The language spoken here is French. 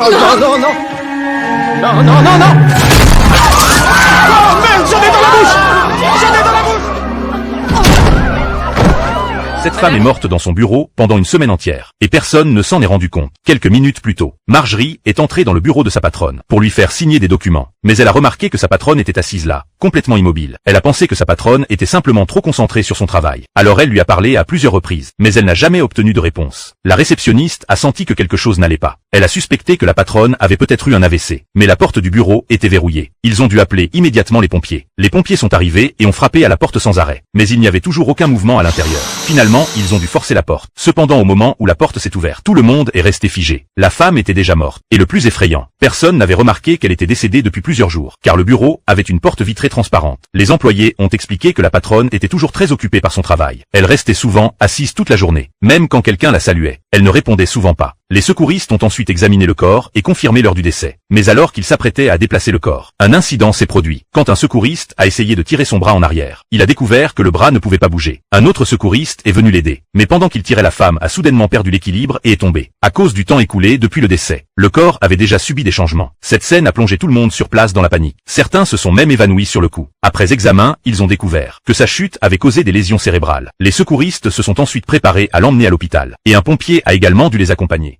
Oh non, non, non! Non, non, non, non! Oh merde, j'en ai dans la bouche! J'en ai dans la bouche! Cette femme est morte dans son bureau pendant une semaine entière, et personne ne s'en est rendu compte. Quelques minutes plus tôt, Marjorie est entrée dans le bureau de sa patronne pour lui faire signer des documents. Mais elle a remarqué que sa patronne était assise là, complètement immobile. Elle a pensé que sa patronne était simplement trop concentrée sur son travail. Alors elle lui a parlé à plusieurs reprises, mais elle n'a jamais obtenu de réponse. La réceptionniste a senti que quelque chose n'allait pas. Elle a suspecté que la patronne avait peut-être eu un AVC, mais la porte du bureau était verrouillée. Ils ont dû appeler immédiatement les pompiers. Les pompiers sont arrivés et ont frappé à la porte sans arrêt, mais il n'y avait toujours aucun mouvement à l'intérieur. Finalement, ils ont dû forcer la porte. Cependant, au moment où la porte s'est ouverte, tout le monde est resté figé. La femme était déjà morte. Et le plus effrayant, personne n'avait remarqué qu'elle était décédée depuis plusieurs jours, car le bureau avait une porte vitrée transparente. Les employés ont expliqué que la patronne était toujours très occupée par son travail. Elle restait souvent assise toute la journée, même quand quelqu'un la saluait. Elle ne répondait souvent pas. Les secouristes ont ensuite examiné le corps et confirmé l'heure du décès. Mais alors qu'ils s'apprêtaient à déplacer le corps, un incident s'est produit. Quand un secouriste a essayé de tirer son bras en arrière, il a découvert que le bras ne pouvait pas bouger. Un autre secouriste est venu l'aider. Mais pendant qu'il tirait, la femme a soudainement perdu l'équilibre et est tombée. À cause du temps écoulé depuis le décès, le corps avait déjà subi des changements. Cette scène a plongé tout le monde sur place dans la panique. Certains se sont même évanouis sur le coup. Après examen, ils ont découvert que sa chute avait causé des lésions cérébrales. Les secouristes se sont ensuite préparés à l'emmener à l'hôpital. Et un pompier a également dû les accompagner.